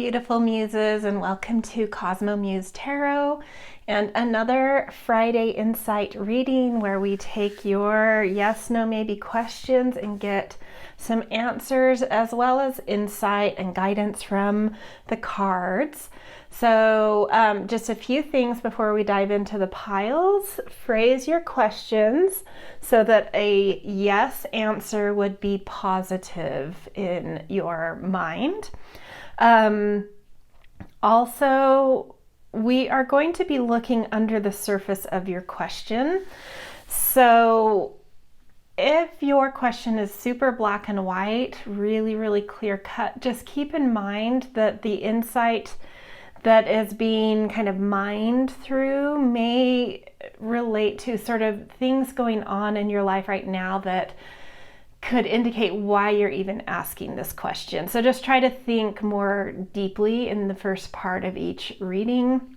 beautiful muses, and welcome to CosmoMuse Tarot and another Friday Insight reading where we take your yes, no, maybe questions and get some answers as well as insight and guidance from the cards. So just a few things before we dive into the piles. Phrase your questions so that a yes answer would be positive in your mind. Also, we are going to be looking under the surface of your question. So if your question is super black and white, really clear cut, just keep in mind that the insight that is being kind of mined through may relate to sort of things going on in your life right now that could indicate why you're even asking this question. So just try to think more deeply in the first part of each reading,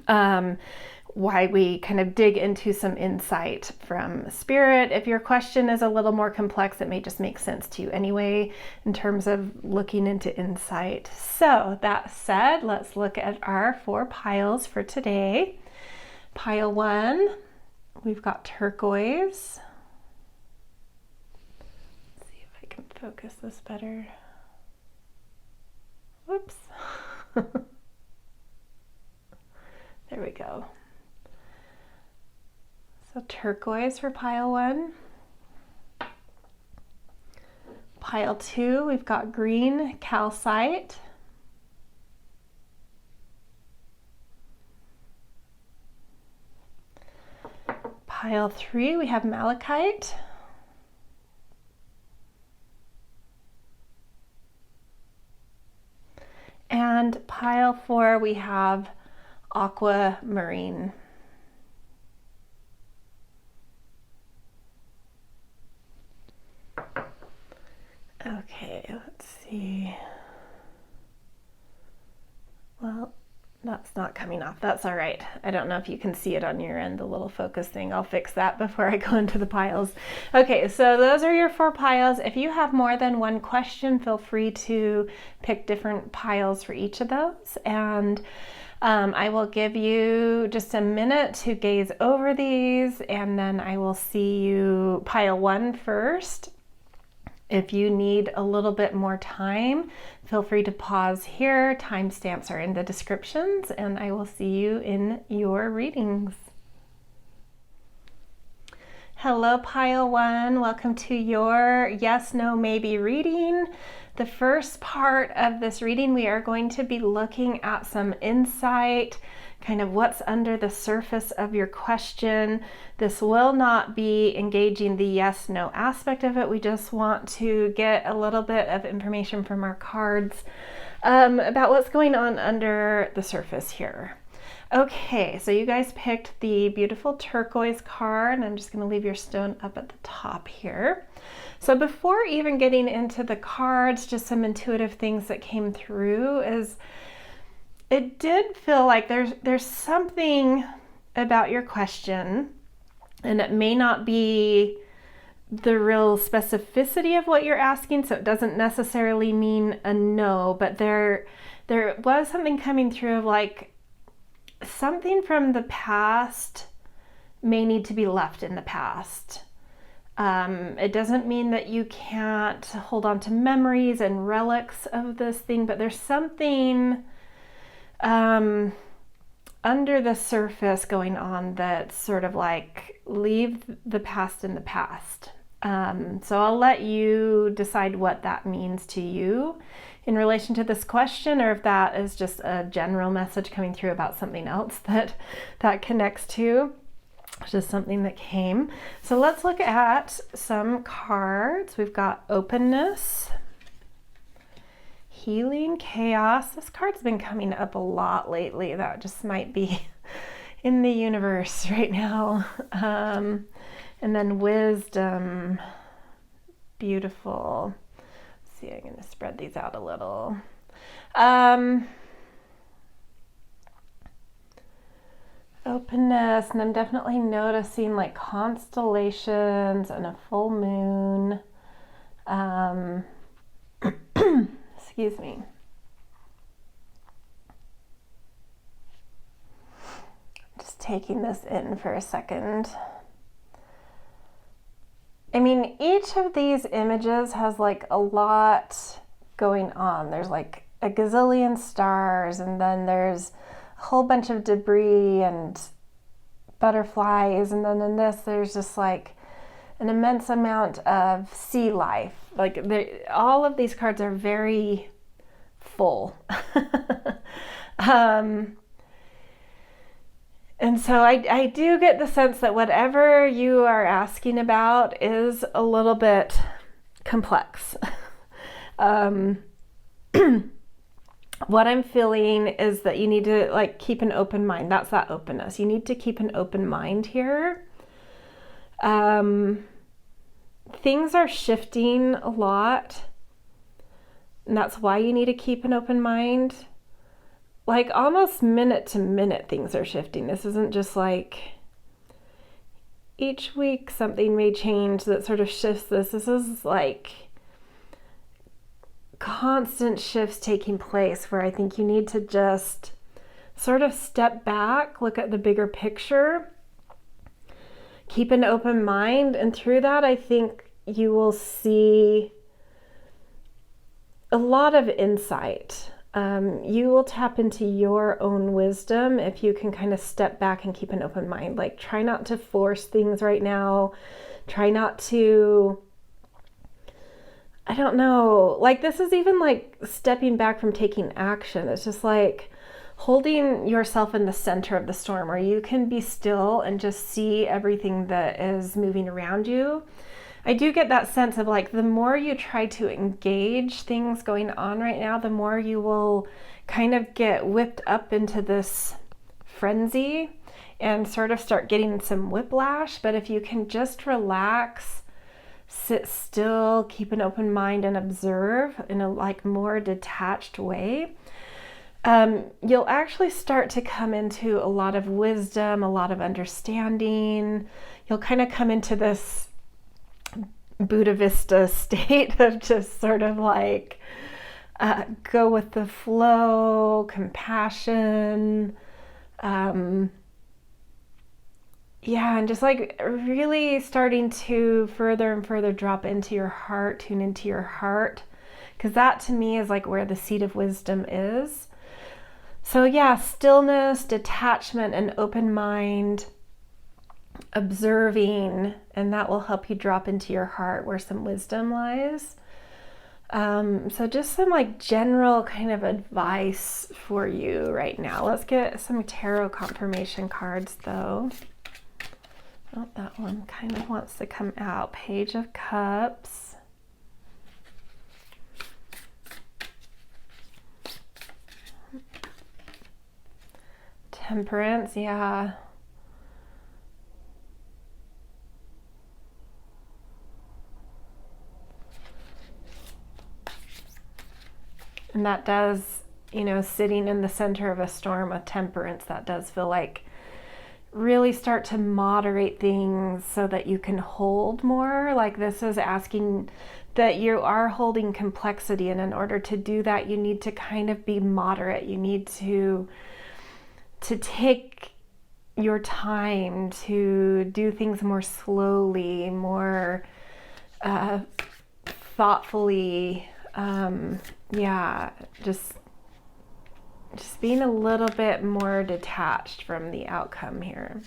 why we kind of dig into some insight from spirit. If your question is a little more complex, it may just make sense to you anyway in terms of looking into insight. So that said, let's look at our 4 piles for today. Pile 1, we've got turquoise. Focus this better. Whoops. There we go. So turquoise for pile 1. Pile 2, we've got green calcite. Pile 3, we have malachite. And pile 4, we have aquamarine. Okay, let's see. Well, that's not coming off. That's all right. I don't know if you can see it on your end, the little focus thing. I'll fix that before I go into the piles. Okay, so those are your 4 piles. If you have more than one question, feel free to pick different piles for each of those. And I will give you just a minute to gaze over these, and then I will see you pile 1 first. If you need a little bit more time, feel free to pause here. Timestamps are in the descriptions, and I will see you in your readings. Hello, pile 1. Welcome to your yes, no, maybe reading. The first part of this reading, we are going to be looking at some insight, kind of what's under the surface of your question. This will not be engaging the yes, no aspect of it. We just want to get a little bit of information from our cards about what's going on under the surface here. Okay, so you guys picked the beautiful turquoise card, and I'm just going to leave your stone up at the top here. So before even getting into the cards, just some intuitive things that came through is it did feel like there's something about your question, and it may not be the real specificity of what you're asking, so it doesn't necessarily mean a no, but there was something coming through of like something from the past may need to be left in the past. It doesn't mean that you can't hold on to memories and relics of this thing, but there's something under the surface going on that's sort of like leave the past in the past. So I'll let you decide what that means to you in relation to this question, or if that is just a general message coming through about something else that connects to. Just something that came. So let's look at some cards. We've got openness, healing, chaos. This card's been coming up a lot lately. That just might be in the universe right now. And then wisdom, beautiful. Let's see, I'm going to spread these out a little. Openness, and I'm definitely noticing like constellations and a full moon. Excuse me. taking this in for a second. I mean, each of these images has like a lot going on. There's like a gazillion stars, and then there's a whole bunch of debris and butterflies, and then in this there's just like an immense amount of sea life. Like all of these cards are very full. And so I do get the sense that whatever you are asking about is a little bit complex. What I'm feeling is that you need to like keep an open mind. That's that openness. You need to keep an open mind here. Things are shifting a lot, and that's why you need to keep an open mind. Like almost minute to minute things are shifting. This isn't just like each week something may change that sort of shifts this. This is like constant shifts taking place where I think you need to just sort of step back, look at the bigger picture, keep an open mind, and through that I think you will see a lot of insight. You will tap into your own wisdom if you can kind of step back and keep an open mind. Like try not to force things right now. Try not to, I don't know, like this is even like stepping back from taking action. It's just like holding yourself in the center of the storm where you can be still and just see everything that is moving around you. I do get that sense of like the more you try to engage things going on right now, the more you will kind of get whipped up into this frenzy and sort of start getting some whiplash. But if you can just relax, sit still, keep an open mind, and observe in a like more detached way, you'll actually start to come into a lot of wisdom, a lot of understanding. You'll kind of come into this Buddha Vista state of just sort of like go with the flow, compassion, and just like really starting to further and further drop into your heart, tune into your heart, because that to me is like where the seat of wisdom is. So yeah, stillness, detachment, and open mind, observing, and that will help you drop into your heart where some wisdom lies. So just some like general kind of advice for you right now. Let's get some tarot confirmation cards though. Oh, that one kind of wants to come out. Page of Cups. Temperance, yeah. And that does, you know, sitting in the center of a storm with Temperance, that does feel like really start to moderate things so that you can hold more. Like this is asking that you are holding complexity, and in order to do that, you need to kind of be moderate. You need to take your time to do things more slowly, more thoughtfully. Just being a little bit more detached from the outcome here.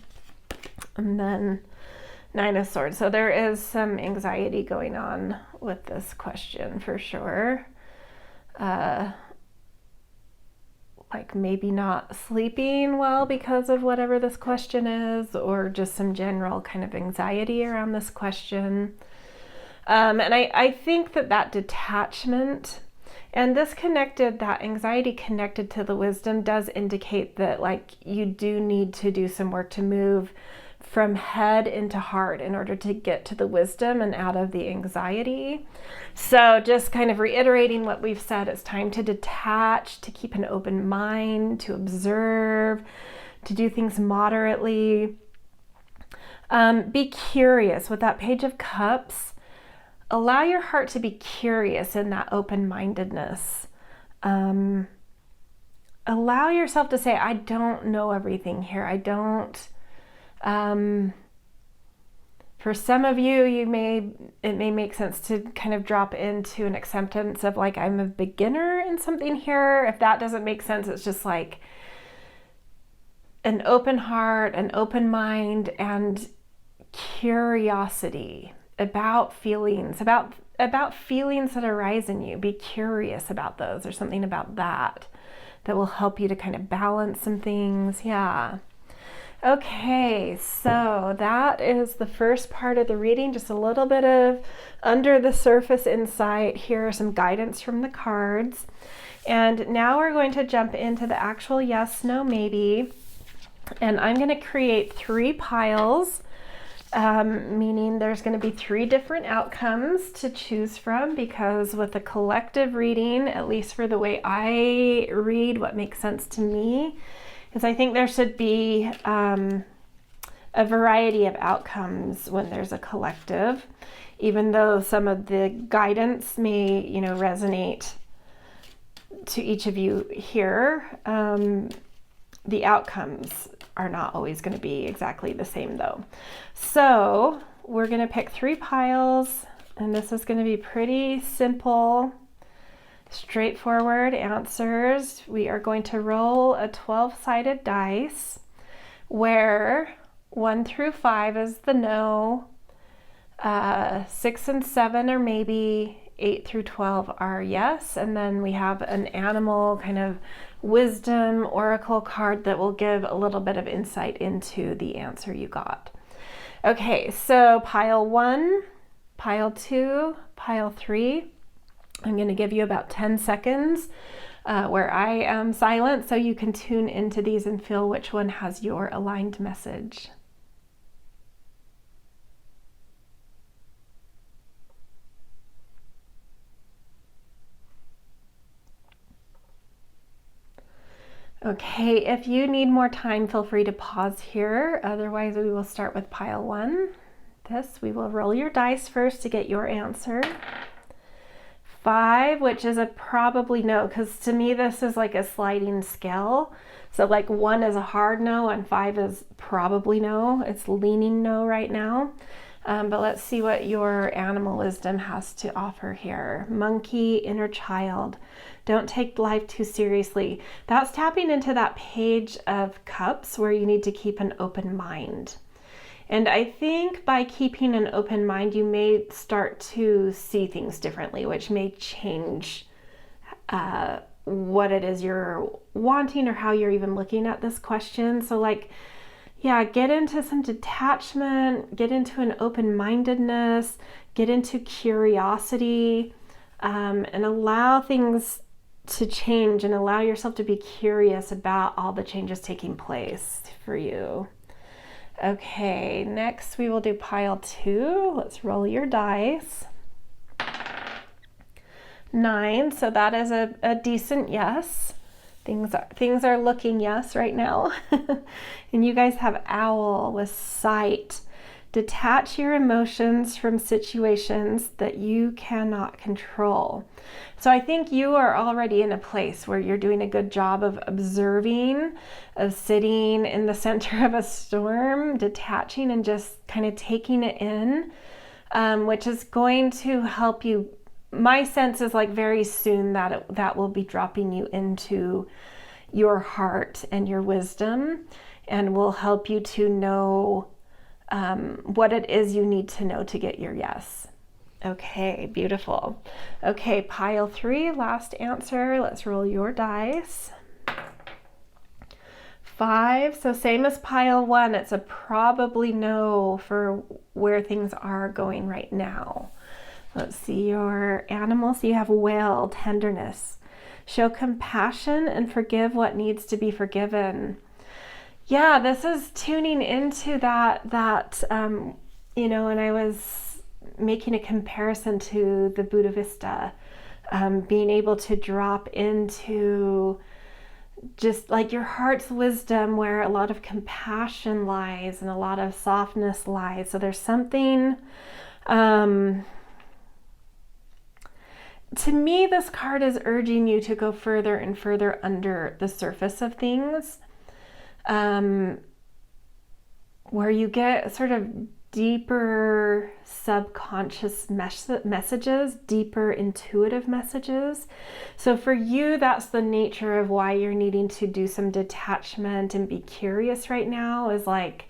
And then Nine of Swords. So there is some anxiety going on with this question for sure. Like maybe not sleeping well because of whatever this question is, or just some general kind of anxiety around this question. And I think that detachment and that anxiety connected to the wisdom does indicate that like you do need to do some work to move from head into heart in order to get to the wisdom and out of the anxiety. So just kind of reiterating what we've said, it's time to detach, to keep an open mind, to observe, to do things moderately. Be curious with that Page of Cups. Allow your heart to be curious in that open-mindedness. Allow yourself to say, I don't know everything here. I don't For some of you, it may make sense to kind of drop into an acceptance of like, I'm a beginner in something here. If that doesn't make sense, it's just like an open heart, an open mind, and curiosity about feelings, about feelings that arise in you. Be curious about those, or something about that will help you to kind of balance some things. Yeah. Okay, so that is the first part of the reading, just a little bit of under the surface insight. Here are some guidance from the cards. And now we're going to jump into the actual yes, no, maybe. And I'm going to create 3 piles, meaning there's going to be 3 different outcomes to choose from, because with a collective reading, at least for the way I read, what makes sense to me, is I think there should be a variety of outcomes when there's a collective, even though some of the guidance may, resonate to each of you here. The outcomes are not always going to be exactly the same though. So we're going to pick 3 piles, and this is going to be pretty simple, straightforward answers. We are going to roll a 12-sided dice where 1 through 5 is the no, 6 and 7 are maybe, 8 through 12 are yes, and then we have an animal kind of wisdom oracle card that will give a little bit of insight into the answer you got. Okay, so pile 1, pile 2, pile 3. I'm going to give you about 10 seconds where I am silent, so you can tune into these and feel which one has your aligned message. Okay, if you need more time, feel free to pause here. Otherwise, we will start with pile 1. We will roll your dice first to get your answer. 5, which is a probably no, because to me this is like a sliding scale. So like 1 is a hard no and 5 is probably no. It's leaning no right now. But let's see what your animal wisdom has to offer here. Monkey, inner child. Don't take life too seriously. That's tapping into that page of cups where you need to keep an open mind. And I think by keeping an open mind, you may start to see things differently, which may change what it is you're wanting or how you're even looking at this question. So like, yeah, get into some detachment, get into an open-mindedness, get into curiosity, and allow things to change and allow yourself to be curious about all the changes taking place for you. Okay, next we will do pile 2. Let's roll your dice. 9, so that is a decent yes. Things are looking yes right now. And you guys have owl with sight. Detach your emotions from situations that you cannot control. So I think you are already in a place where you're doing a good job of observing, of sitting in the center of a storm, detaching and just kind of taking it in, which is going to help you. My sense is like very soon that will be dropping you into your heart and your wisdom, and will help you to know what it is you need to know to get your yes. Okay, beautiful. Okay, pile 3, last answer. Let's roll your dice. 5, so same as pile 1. It's a probably no for where things are going right now. Let's see your animals. So you have whale, tenderness. Show compassion and forgive what needs to be forgiven. Yeah, this is tuning into that and I was making a comparison to the Buddha Vista, being able to drop into just like your heart's wisdom where a lot of compassion lies and a lot of softness lies. So there's something, to me, this card is urging you to go further and further under the surface of things. where you get sort of deeper subconscious messages, deeper intuitive messages. So for you, that's the nature of why you're needing to do some detachment and be curious right now, is like,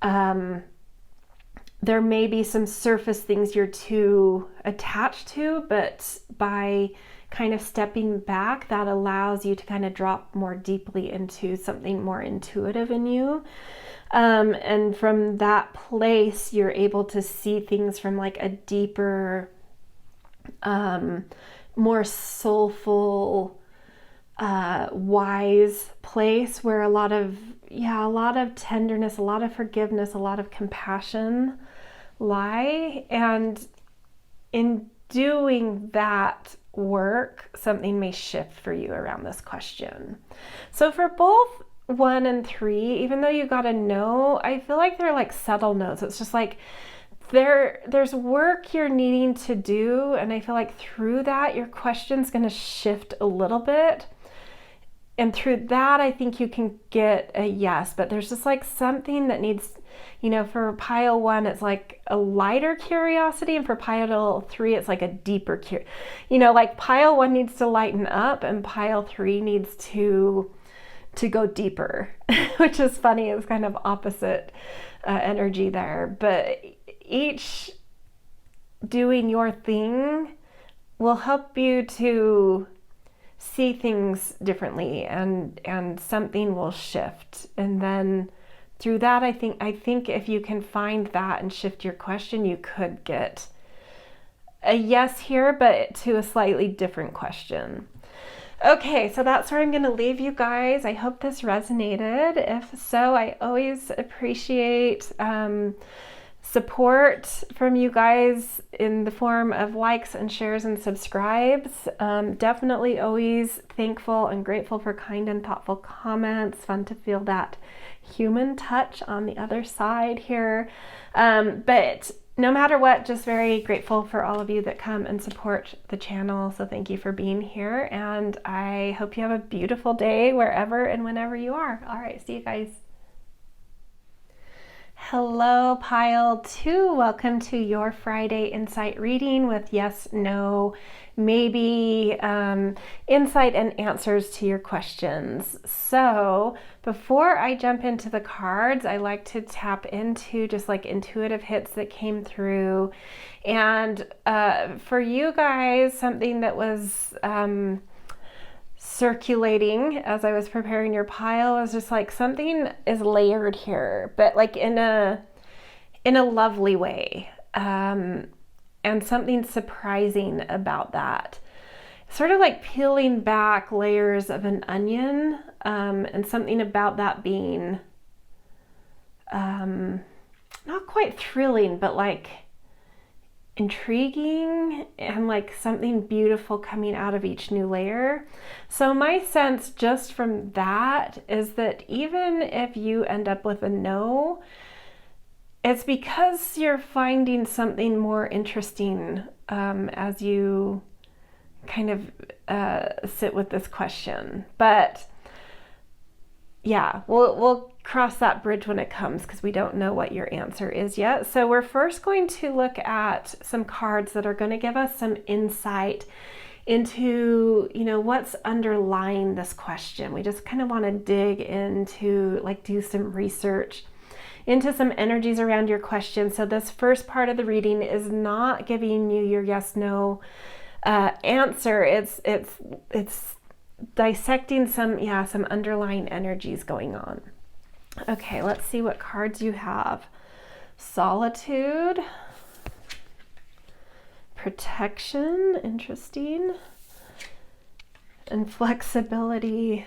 there may be some surface things you're too attached to, but by kind of stepping back, that allows you to kind of drop more deeply into something more intuitive in you. And from that place, you're able to see things from like a deeper, more soulful, wise place, where a lot of tenderness, a lot of forgiveness, a lot of compassion lie. And in doing that work, something may shift for you around this question. So for both 1 and 3, even though you got a no, I feel like they're like subtle no's. It's just like there's work you're needing to do, and I feel like through that your question's going to shift a little bit, and through that I think you can get a yes. But there's just like something that needs, for pile 1 it's like a lighter curiosity, and for pile 3 it's like a deeper like pile 1 needs to lighten up and pile 3 needs to go deeper, which is funny. It's kind of opposite energy there, but each doing your thing will help you to see things differently, and something will shift. And then through that, I think if you can find that and shift your question, you could get a yes here, but to a slightly different question. Okay, so that's where I'm going to leave you guys. I hope this resonated. If so, I always appreciate support from you guys in the form of likes and shares and subscribes. Definitely always thankful and grateful for kind and thoughtful comments. Fun to feel that human touch on the other side here. But no matter what, just very grateful for all of you that come and support the channel. So thank you for being here, and I hope you have a beautiful day wherever and whenever you are. All right, see you guys. Hello, pile 2. Welcome to your Friday insight reading with yes, no, maybe insight and answers to your questions. So before I jump into the cards, I like to tap into just like intuitive hits that came through. And for you guys, something that was circulating as I was preparing your pile was just like something is layered here, but like in a lovely way, and something surprising about that. Sort of like peeling back layers of an onion, and something about that being not quite thrilling, but like intriguing, and like something beautiful coming out of each new layer. So my sense just from that is that even if you end up with a no, it's because you're finding something more interesting as you kind of sit with this question. But yeah, we'll cross that bridge when it comes, because we don't know what your answer is yet. So we're first going to look at some cards that are going to give us some insight into, what's underlying this question. We just kind of want to dig into, like, do some research into some energies around your question. So this first part of the reading is not giving you your yes, no answer. It's dissecting some underlying energies going on. Okay, let's see what cards you have. Solitude, protection, interesting, and flexibility.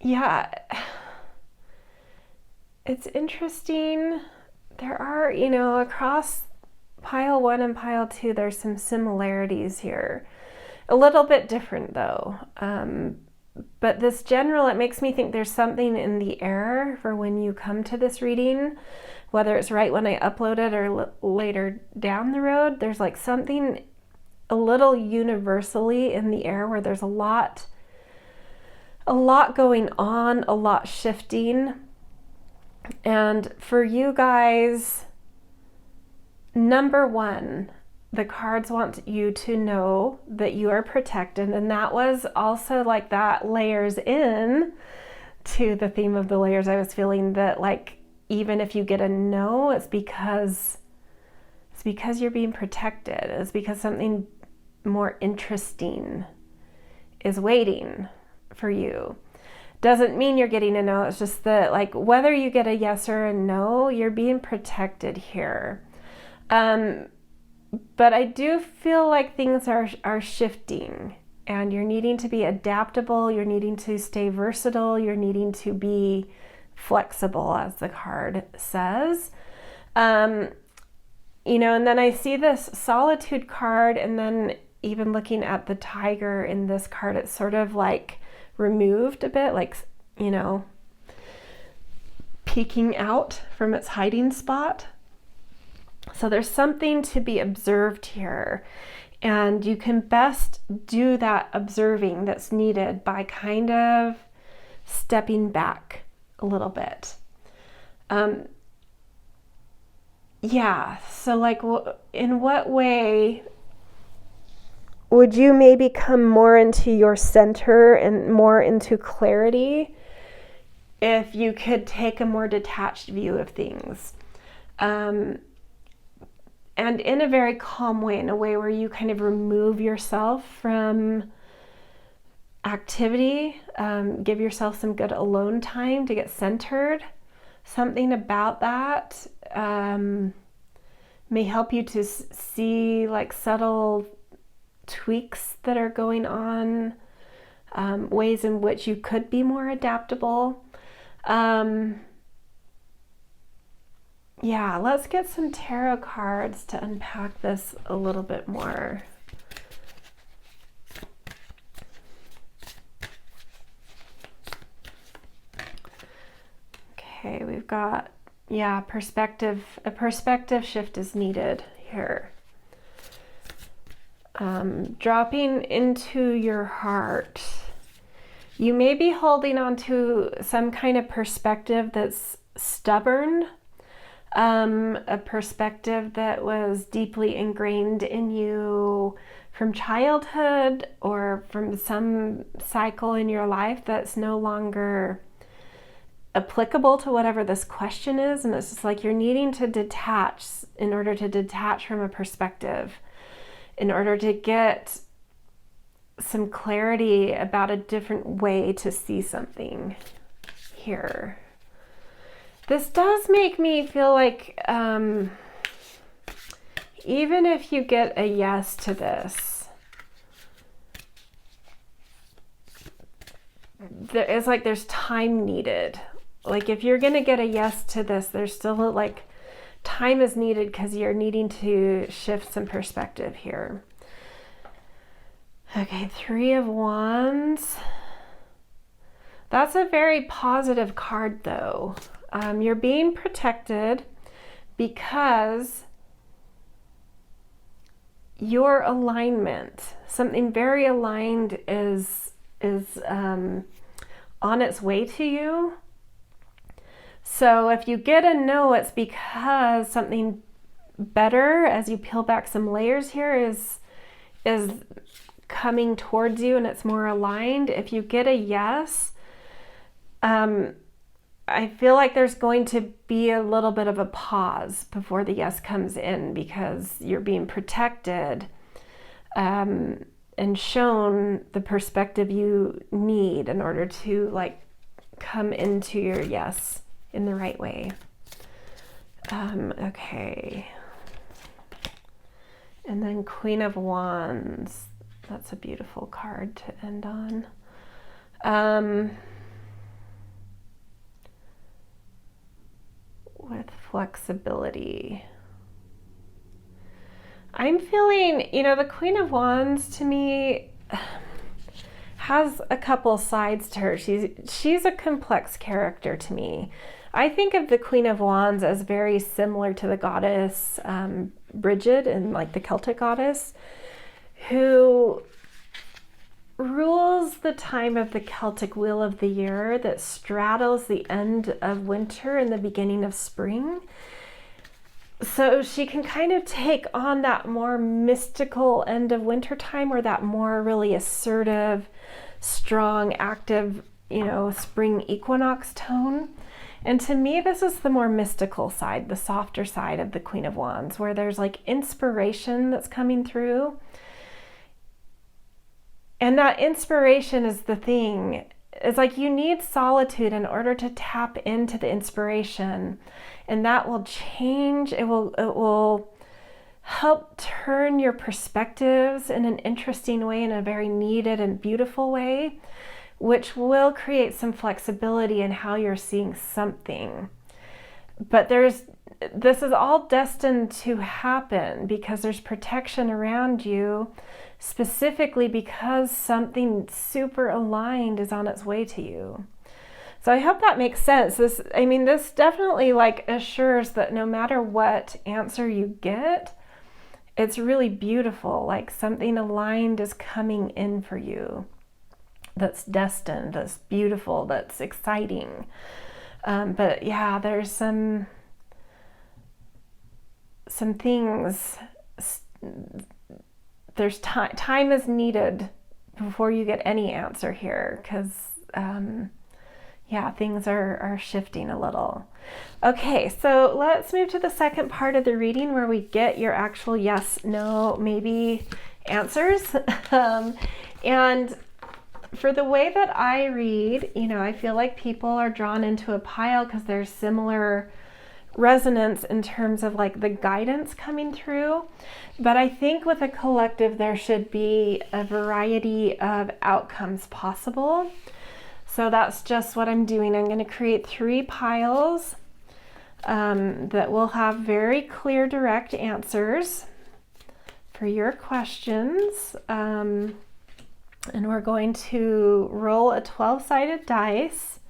Yeah, it's interesting. There are, across pile 1 and pile 2, there's some similarities here. A little bit different though. But this general, it makes me think there's something in the air for when you come to this reading, whether it's right when I upload it or later down the road. There's like something a little universally in the air, where there's a lot going on, a lot shifting. And for you guys, number one, the cards want you to know that you are protected. And that was also like, that layers in to the theme of the layers. I was feeling that, like, even if you get a no, it's because you're being protected. It's because something more interesting is waiting for you. Doesn't mean you're getting a no. It's just that, like, whether you get a yes or a no, you're being protected here. But I do feel like things are shifting, and you're needing to be adaptable. You're needing to stay versatile. You're needing to be flexible, as the card says. You know, and then I see this solitude card, and then even looking at the tiger in this card, it's sort of like removed a bit, like, you know, peeking out from its hiding spot. So there's something to be observed here, and you can best do that observing that's needed by kind of stepping back a little bit. Yeah, so like, in what way would you maybe come more into your center and more into clarity if you could take a more detached view of things? And in a very calm way, in a way where you kind of remove yourself from activity, give yourself some good alone time to get centered. Something about that may help you to see like subtle tweaks that are going on, ways in which you could be more adaptable. Yeah, let's get some tarot cards to unpack this a little bit more. Okay, we've got, yeah, perspective. A perspective shift is needed here. Dropping into your heart. You may be holding on to some kind of perspective that's stubborn, a perspective that was deeply ingrained in you from childhood or from some cycle in your life that's no longer applicable to whatever this question is. And it's just like you're needing to detach in order to detach from a perspective, in order to get some clarity about a different way to see something here. This does make me feel like even if you get a yes to this, there's time needed. Like if you're going to get a yes to this, there's still like time is needed because you're needing to shift some perspective here. Okay, 3 of Wands. That's a very positive card though. You're being protected because your alignment, something very aligned is on its way to you. So if you get a no, it's because something better, as you peel back some layers here, is coming towards you and it's more aligned. If you get a yes, I feel like there's going to be a little bit of a pause before the yes comes in because you're being protected and shown the perspective you need in order to like come into your yes in the right way. Okay. And then Queen of Wands. That's a beautiful card to end on. With flexibility. I'm feeling, the Queen of Wands to me has a couple sides to her. She's a complex character to me. I think of the Queen of Wands as very similar to the goddess Bridget and like the Celtic goddess, who rules the time of the Celtic wheel of the year that straddles the end of winter and the beginning of spring. So she can kind of take on that more mystical end of winter time, or that more really assertive, strong, active, spring equinox tone. And to me, this is the more mystical side, the softer side of the Queen of Wands, where there's like inspiration that's coming through. And that inspiration is the thing. It's like you need solitude in order to tap into the inspiration. And that will change. It will help turn your perspectives in an interesting way, in a very needed and beautiful way, which will create some flexibility in how you're seeing something. But this is all destined to happen because there's protection around you, specifically because something super aligned is on its way to you. So I hope that makes sense. This definitely like assures that no matter what answer you get, it's really beautiful. Like something aligned is coming in for you. That's destined, that's beautiful, that's exciting. But yeah, there's some things. There's time is needed before you get any answer here, because things are shifting a little. Okay, so let's move to the second part of the reading where we get your actual yes, no, maybe answers. And for the way that I read, I feel like people are drawn into a pile because there's similar resonance in terms of like the guidance coming through. But I think with a collective, there should be a variety of outcomes possible. So that's just what I'm doing. I'm going to create 3 piles that will have very clear, direct answers for your questions. And we're going to roll a 12-sided dice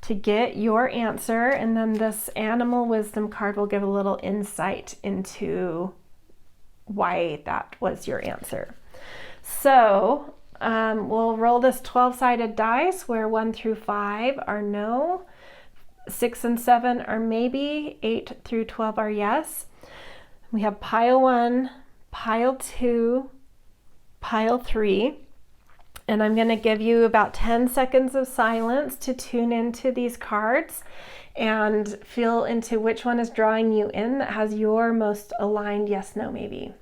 to get your answer. And then this animal wisdom card will give a little insight into why that was your answer. So we'll roll this 12-sided dice where 1 through 5 are no, 6 and 7 are maybe, 8 through 12 are yes. We have pile 1, pile 2, pile 3. And I'm going to give you about 10 seconds of silence to tune into these cards and feel into which one is drawing you in that has your most aligned yes, no, maybe.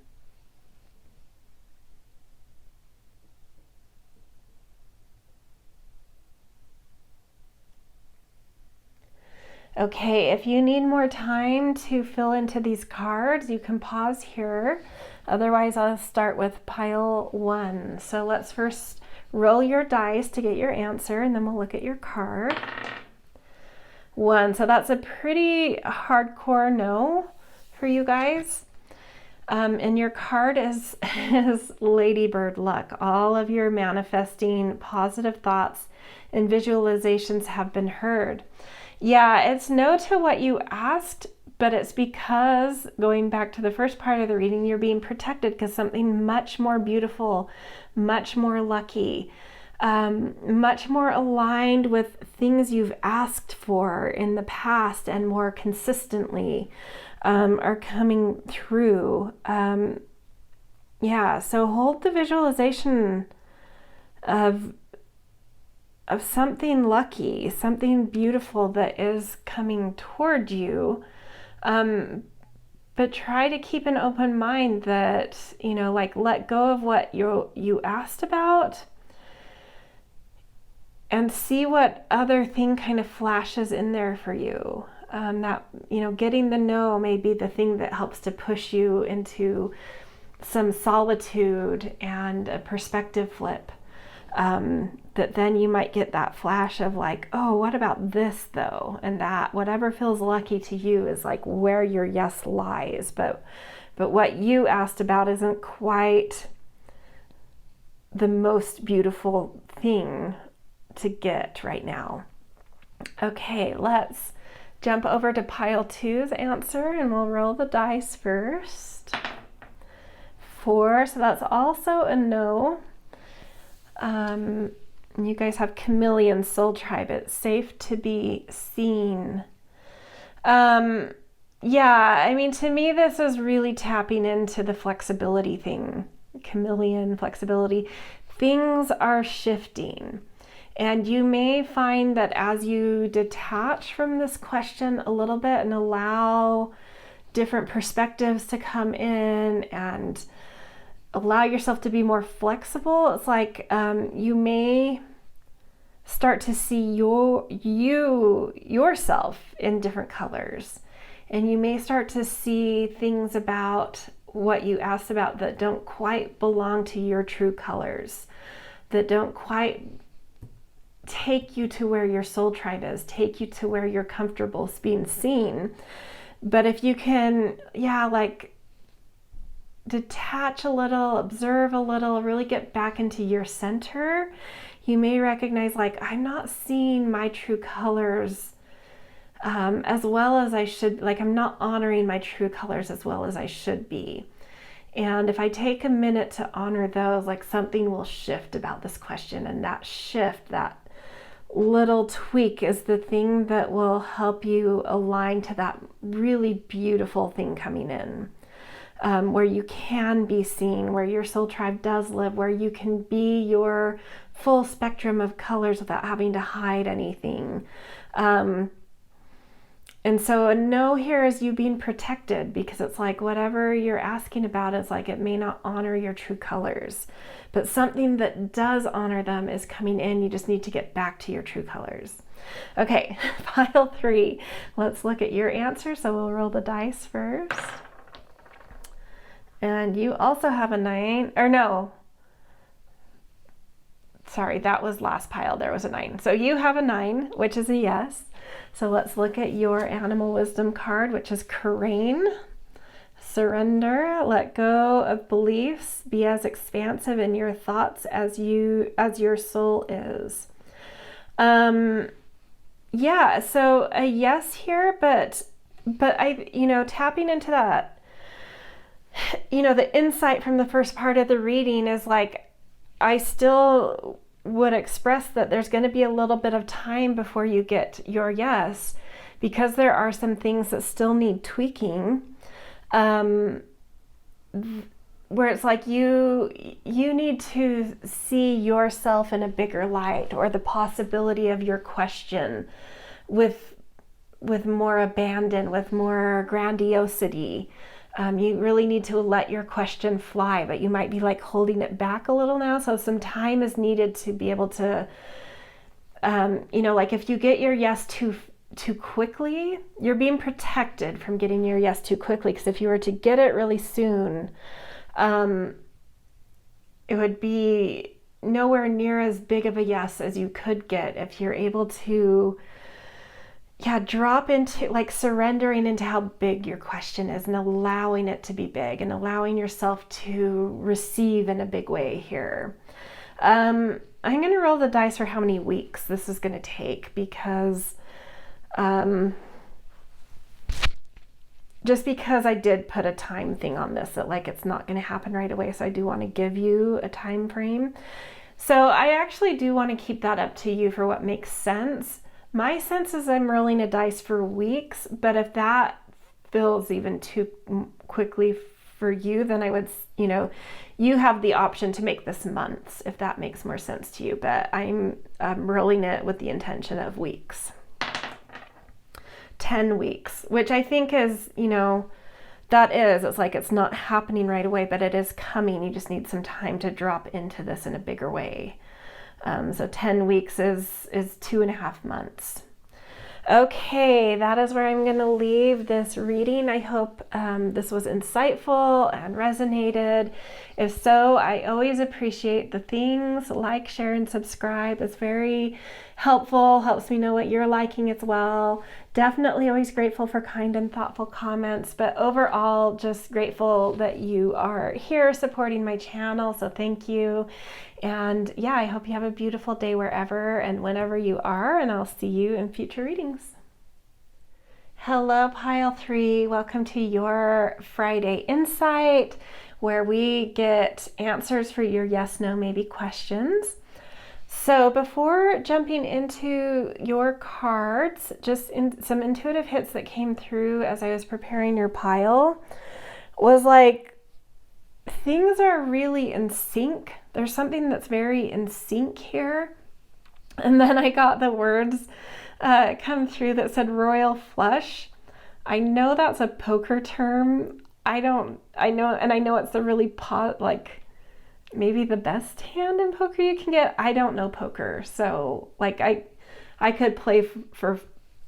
Okay, if you need more time to fill into these cards, you can pause here. Otherwise, I'll start with pile 1. So let's first roll your dice to get your answer, and then we'll look at your card. 1, so that's a pretty hardcore no for you guys. And your card is Ladybird Luck. All of your manifesting positive thoughts and visualizations have been heard. Yeah, it's no to what you asked, but it's because, going back to the first part of the reading, you're being protected because something much more beautiful, much more lucky, much more aligned with things you've asked for in the past and more consistently are coming through. So hold the visualization of something lucky, something beautiful that is coming toward you. But try to keep an open mind that, let go of what you asked about and see what other thing kind of flashes in there for you. Getting the no may be the thing that helps to push you into some solitude and a perspective flip. That then you might get that flash of like, oh, what about this though? And that whatever feels lucky to you is like where your yes lies. But what you asked about isn't quite the most beautiful thing to get right now. Okay, let's jump over to pile 2's answer, and we'll roll the dice first. 4, so that's also a no. You guys have Chameleon Soul Tribe. It's safe to be seen. Yeah, I mean, to me, this is really tapping into the flexibility thing. Chameleon, flexibility. Things are shifting. And you may find that as you detach from this question a little bit and allow different perspectives to come in and allow yourself to be more flexible, it's like you may start to see yourself in different colors. And you may start to see things about what you asked about that don't quite belong to your true colors, that don't quite take you to where your soul tribe is, take you to where you're comfortable being seen. But if you can, like detach a little, observe a little, really get back into your center, you may recognize like, I'm not seeing my true colors as well as I should, like I'm not honoring my true colors as well as I should be. And if I take a minute to honor those, like something will shift about this question, and that shift, that little tweak is the thing that will help you align to that really beautiful thing coming in, where you can be seen, where your soul tribe does live, where you can be your full spectrum of colors without having to hide anything. And so a no here is you being protected, because it's like whatever you're asking about is like it may not honor your true colors, but something that does honor them is coming in. You just need to get back to your true colors. Okay, pile 3. Let's look at your answer. So we'll roll the dice first. And you also have a 9, or no. Sorry, that was last pile. There was a 9. So you have a 9, which is a yes. So let's look at your animal wisdom card, which is Crane. Surrender, let go of beliefs, be as expansive in your thoughts as your soul is. Yeah, so a yes here, but I, tapping into that, the insight from the first part of the reading is like, I still would express that there's going to be a little bit of time before you get your yes, because there are some things that still need tweaking, where it's like you need to see yourself in a bigger light, or the possibility of your question with more abandon, with more grandiosity. You really need to let your question fly, but you might be like holding it back a little now. So some time is needed to be able to, like if you get your yes too quickly, you're being protected from getting your yes too quickly. Because if you were to get it really soon, it would be nowhere near as big of a yes as you could get if you're able to drop into, like, surrendering into how big your question is and allowing it to be big and allowing yourself to receive in a big way here. I'm going to roll the dice for how many weeks this is going to take, because just because I did put a time thing on this, that like it's not going to happen right away, so I do want to give you a time frame. So I actually do want to keep that up to you for what makes sense. My sense is I'm rolling a dice for weeks, but if that feels even too quickly for you, then I would, you have the option to make this months, if that makes more sense to you. But I'm rolling it with the intention of weeks. 10 weeks, which I think is, it's like it's not happening right away, but it is coming. You just need some time to drop into this in a bigger way. So 10 weeks is 2.5 months. Okay, that is where I'm going to leave this reading. I hope this was insightful and resonated. If so, I always appreciate the things like, share, and subscribe. It's very helpful, helps me know what you're liking as well. Definitely always grateful for kind and thoughtful comments, but overall just grateful that you are here supporting my channel, so thank you. And yeah, I hope you have a beautiful day wherever and whenever you are, and I'll see you in future readings. Hello, Pile 3. Welcome to your Friday Insight. where we get answers for your yes, no, maybe questions. So before jumping into your cards, just some intuitive hits that came through as I was preparing your pile was like, things are really in sync. There's something that's very in sync here. And then I got the words come through that said royal flush. I know that's a poker term. I know it's the really like maybe the best hand in poker you can get. I don't know poker, so like I could play for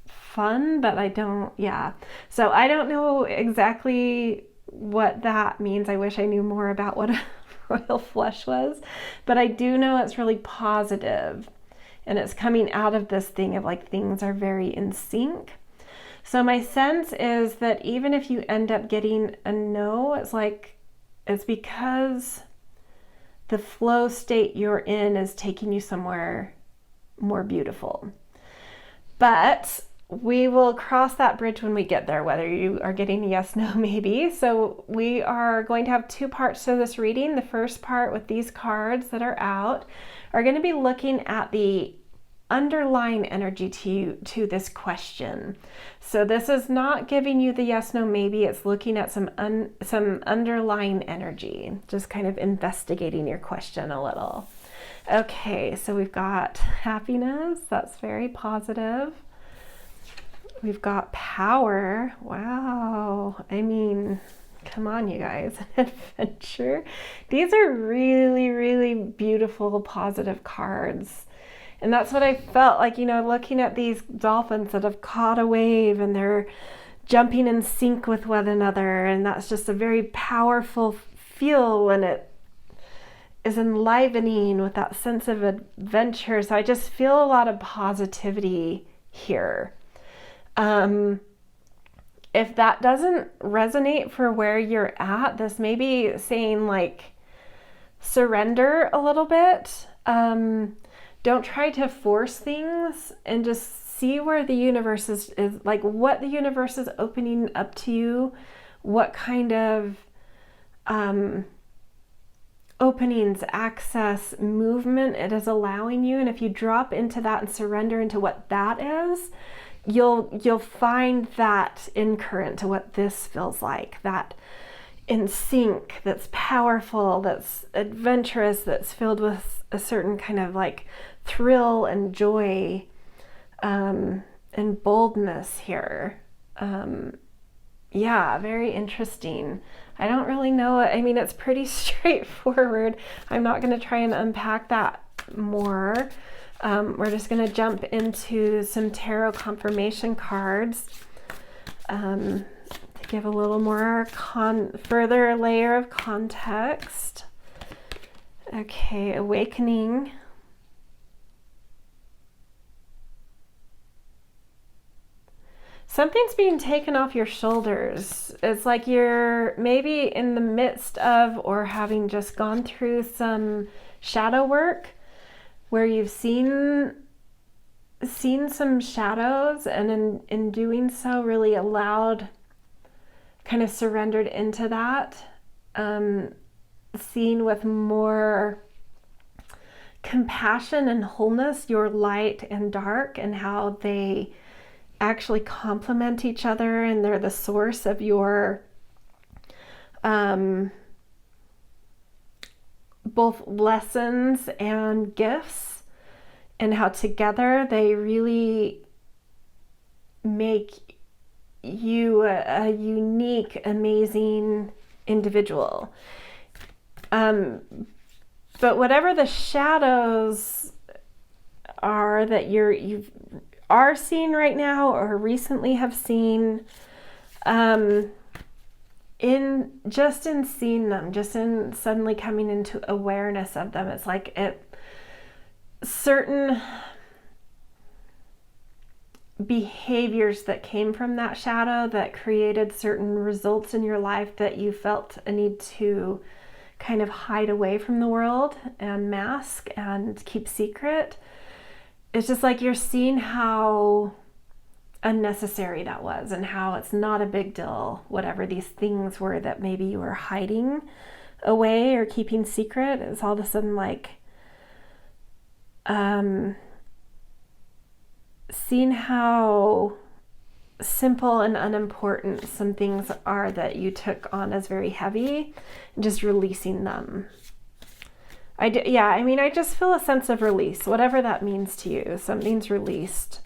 fun, but I don't. Yeah, so I don't know exactly what that means. I wish I knew more about what a royal flush was, but I do know it's really positive, and it's coming out of this thing of like things are very in sync. So my sense is that even if you end up getting a no, it's because the flow state you're in is taking you somewhere more beautiful. But we will cross that bridge when we get there, whether you are getting a yes, no, maybe. So we are going to have two parts to this reading. The first part with these cards that are out are going to be looking at the underlying energy to this question. So this is not giving you the yes, no, maybe. It's looking at some underlying energy, just kind of investigating your question a little. Okay, so we've got happiness. That's very positive. We've got power. Wow. I mean, come on, you guys. Adventure. These are really, really beautiful, positive cards. And that's what I felt like, looking at these dolphins that have caught a wave and they're jumping in sync with one another. And that's just a very powerful feel, and it is enlivening with that sense of adventure. So I just feel a lot of positivity here. If that doesn't resonate for where you're at, this may be saying like surrender a little bit. Don't try to force things, and just see where the universe is like what the universe is opening up to you, what kind of openings, access, movement it is allowing you. And if you drop into that and surrender into what that is, you'll find that in current to what this feels like, that in sync, that's powerful, that's adventurous, that's filled with a certain kind of like thrill and joy and boldness here. Yeah, very interesting. I don't really know. I mean, it's pretty straightforward. I'm not going to try and unpack that more. We're just going to jump into some tarot confirmation cards to give a little more further layer of context. Okay, awakening. Something's being taken off your shoulders. It's like you're maybe in the midst of or having just gone through some shadow work where you've seen some shadows, and in doing so really allowed, kind of surrendered into that, seeing with more compassion and wholeness your light and dark, and how they actually complement each other, and they're the source of your both lessons and gifts, and how together they really make you a unique, amazing individual. But whatever the shadows are that you are seeing right now or recently have seen, in seeing them, just in suddenly coming into awareness of them, it's like certain behaviors that came from that shadow that created certain results in your life that you felt a need to kind of hide away from the world and mask and keep secret. It's just like you're seeing how unnecessary that was, and how it's not a big deal, whatever these things were that maybe you were hiding away or keeping secret. It's all of a sudden like seeing how simple and unimportant some things are that you took on as very heavy, and just releasing them. I just feel a sense of release, whatever that means to you. Something's released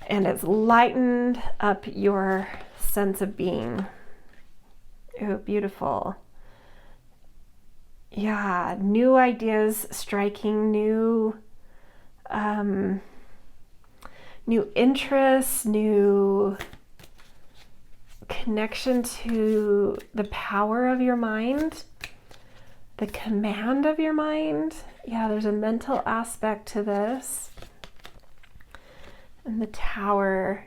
and it's lightened up your sense of being. Oh, beautiful. Yeah, new ideas striking, new interests, new connection to the power of your mind, the command of your mind. Yeah, there's a mental aspect to this. And the Tower.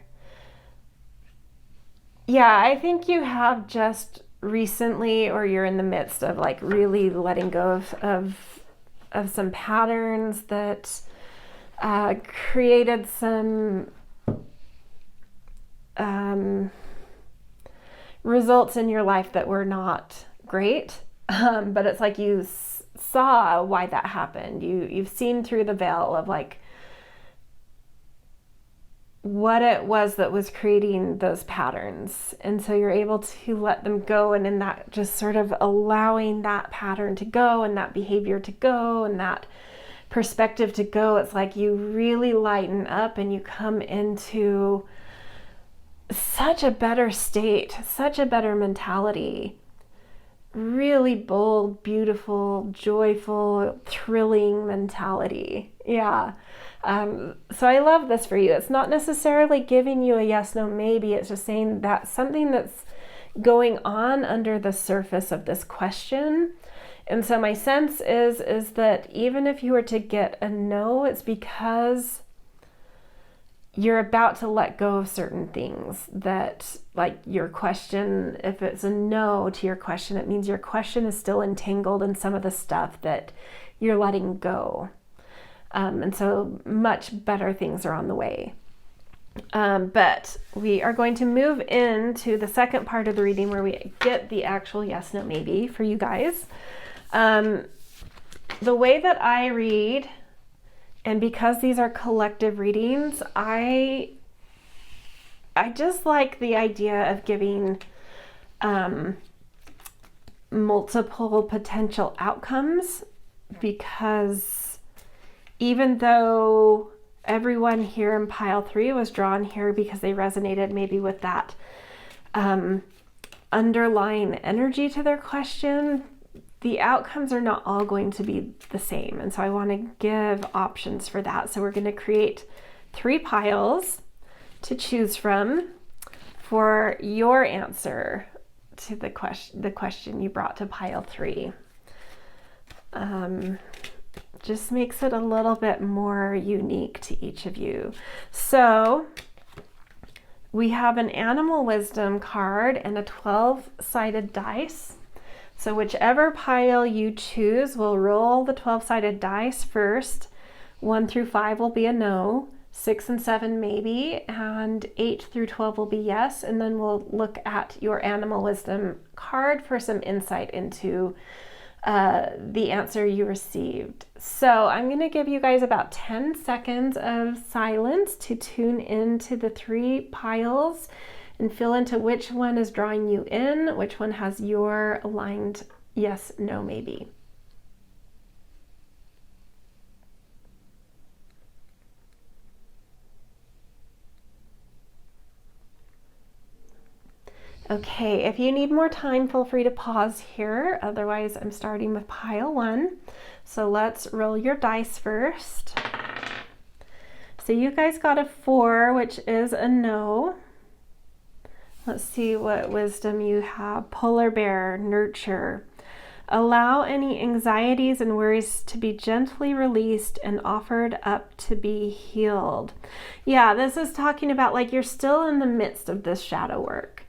Yeah, I think you have just recently, or you're in the midst of like really letting go of some patterns that created some results in your life that were not great. But it's like you saw why that happened. You've seen through the veil of like what it was that was creating those patterns. And so you're able to let them go, and in that just sort of allowing that pattern to go and that behavior to go and that perspective to go, it's like you really lighten up and you come into such a better state, such a better mentality. Really bold, beautiful, joyful, thrilling mentality. Yeah. So I love this for you. It's not necessarily giving you a yes, no, maybe. It's just saying that something that's going on under the surface of this question. And so my sense is that even if you were to get a no, it's because you're about to let go of certain things that, like your question, if it's a no to your question, it means your question is still entangled in some of the stuff that you're letting go. And so much better things are on the way. But we are going to move into the second part of the reading where we get the actual yes, no, maybe for you guys. The way that I read, and because these are collective readings, I just like the idea of giving multiple potential outcomes, because even though everyone here in pile 3 was drawn here because they resonated maybe with that underlying energy to their question, the outcomes are not all going to be the same. And so I want to give options for that. So we're going to create 3 piles to choose from for your answer to the question you brought to pile 3. Just makes it a little bit more unique to each of you. So we have an animal wisdom card and a 12-sided dice. So whichever pile you choose, we'll roll the 12-sided dice first. 1 through 5 will be a no, 6 and 7 maybe, and 8 through 12 will be yes. And then we'll look at your animal wisdom card for some insight into the answer you received. So I'm going to give you guys about 10 seconds of silence to tune into the 3 piles and feel into which one is drawing you in, which one has your aligned yes, no, maybe. Okay, if you need more time, feel free to pause here. Otherwise, I'm starting with pile 1. So let's roll your dice first. So you guys got a 4, which is a no. Let's see what wisdom you have. Polar bear, nurture. Allow any anxieties and worries to be gently released and offered up to be healed. Yeah, this is talking about like you're still in the midst of this shadow work.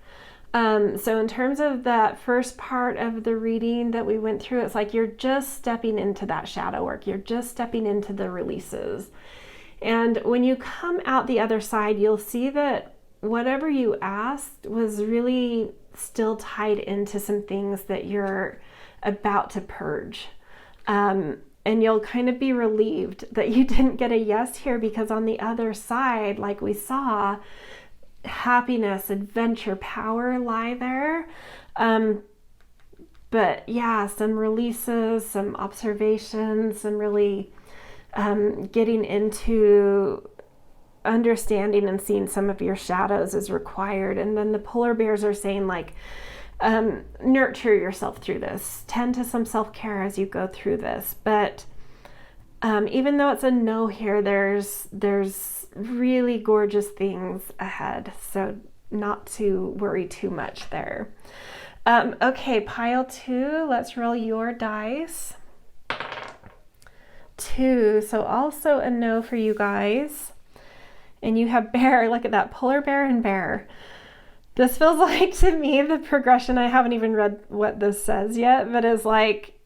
So in terms of that first part of the reading that we went through, it's like you're just stepping into that shadow work. You're just stepping into the releases. And when you come out the other side, you'll see that whatever you asked was really still tied into some things that you're about to purge. And you'll kind of be relieved that you didn't get a yes here, because on the other side, like we saw, happiness, adventure, power lie there. But yeah, some releases, some observations, some really getting into understanding and seeing some of your shadows is required. And then the polar bears are saying, like, nurture yourself through this, tend to some self-care as you go through this. But even though it's a no here, there's really gorgeous things ahead, so not to worry too much there. Okay, pile 2, let's roll your dice. 2, so also a no for you guys. And you have bear. Look at that, polar bear and bear. This feels like, to me, the progression, I haven't even read what this says yet, but is like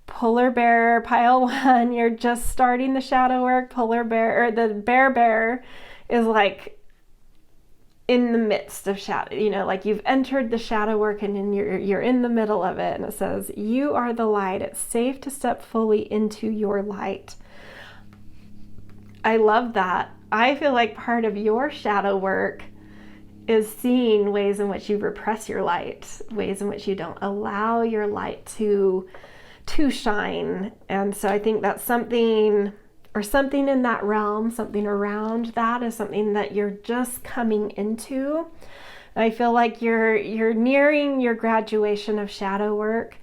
polar bear, pile 1, you're just starting the shadow work. Polar bear, or the bear is like in the midst of shadow, you know, like you've entered the shadow work and then you're in the middle of it. And it says, you are the light. It's safe to step fully into your light. I love that. I feel like part of your shadow work is seeing ways in which you repress your light, ways in which you don't allow your light to shine. And so I think that's something, or something in that realm, something around that is something that you're just coming into. I feel like you're nearing your graduation of shadow work.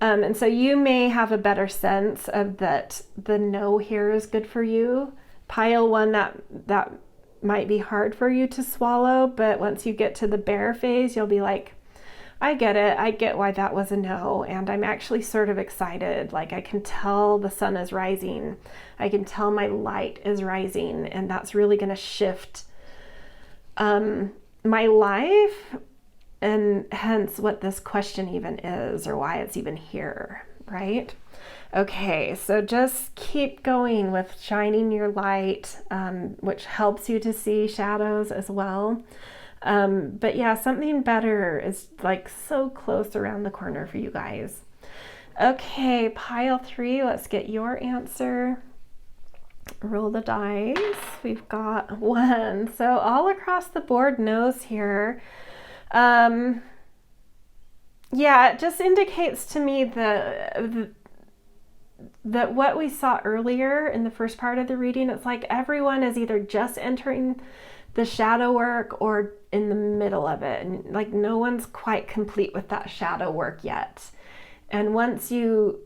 And so you may have a better sense of that the no here is good for you. Pile 1, that might be hard for you to swallow, but once you get to the bear phase, you'll be like, I get it. I get why that was a no. And I'm actually sort of excited. Like, I can tell the sun is rising. I can tell my light is rising. And that's really going to shift my life, and hence what this question even is, or why it's even here, right? Okay, so just keep going with shining your light, which helps you to see shadows as well. But yeah, something better is like so close around the corner for you guys. Okay, pile 3, let's get your answer. Roll the dice. We've got 1. So all across the board, no's here. Yeah, it just indicates to me that what we saw earlier in the first part of the reading, it's like everyone is either just entering the shadow work or in the middle of it. And like no one's quite complete with that shadow work yet. And once you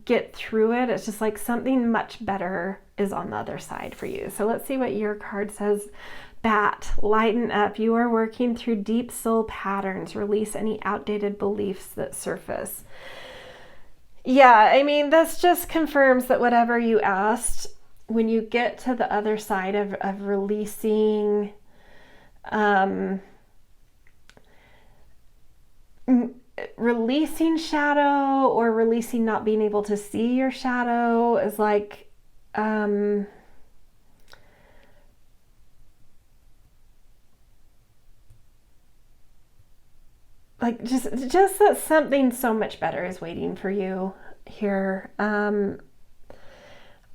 get through it, it's just like something much better is on the other side for you. So let's see what your card says. Bat, lighten up. You are working through deep soul patterns. Release any outdated beliefs that surface. Yeah, I mean, this just confirms that whatever you asked, when you get to the other side of releasing releasing shadow, or releasing not being able to see your shadow, is like just that something so much better is waiting for you here. I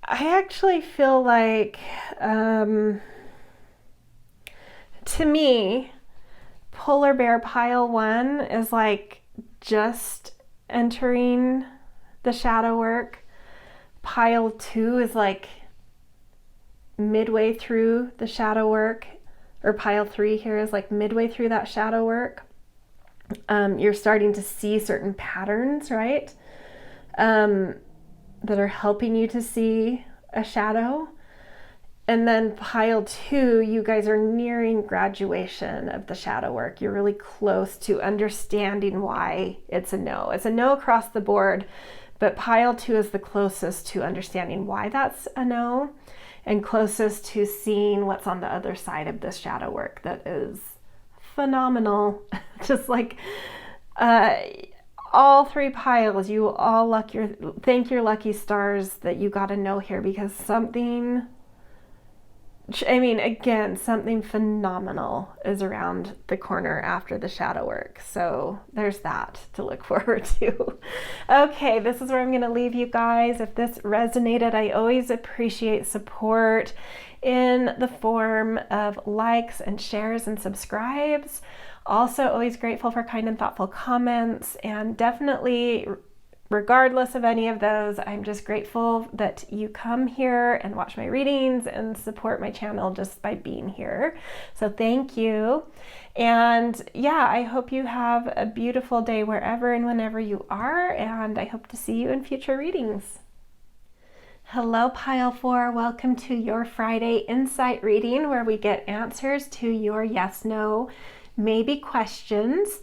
actually feel like, to me, polar bear pile 1 is like just entering the shadow work. Pile 2 is like midway through the shadow work, or pile 3 here is like midway through that shadow work. You're starting to see certain patterns, right? That are helping you to see a shadow. And then pile 2, you guys are nearing graduation of the shadow work. You're really close to understanding why it's a no. It's a no across the board, but pile 2 is the closest to understanding why that's a no, and closest to seeing what's on the other side of this shadow work that is phenomenal. Just like all 3 piles, you all thank your lucky stars that you got a no here, because something I mean, again, something phenomenal is around the corner after the shadow work. So there's that to look forward to. Okay, this is where I'm going to leave you guys. If this resonated, I always appreciate support in the form of likes and shares and subscribes. Also, always grateful for kind and thoughtful comments, and definitely, regardless of any of those, I'm just grateful that you come here and watch my readings and support my channel just by being here. So thank you. And yeah, I hope you have a beautiful day wherever and whenever you are, and I hope to see you in future readings. Hello, Pile 4. Welcome to your Friday Insight reading, where we get answers to your yes, no, maybe questions.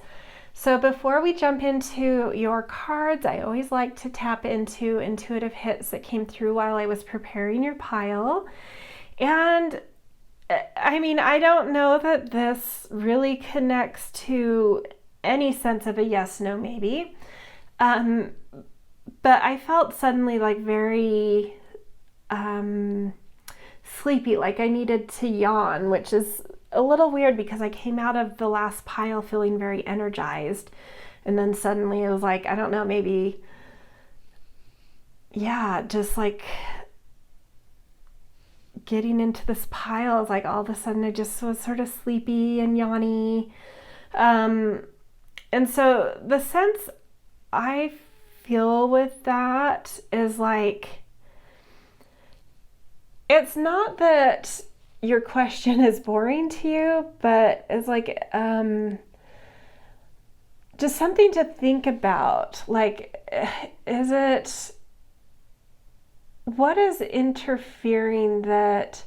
So before we jump into your cards, I always like to tap into intuitive hits that came through while I was preparing your pile. And I mean, I don't know that this really connects to any sense of a yes, no, maybe. But I felt suddenly like very sleepy, like I needed to yawn, which is a little weird because I came out of the last pile feeling very energized, and then suddenly it was like, I don't know, maybe, yeah, just like getting into this pile is like all of a sudden I just was sort of sleepy and yawny. And so the sense I feel with that is like, it's not that your question is boring to you, but it's like just something to think about. Like, what is interfering that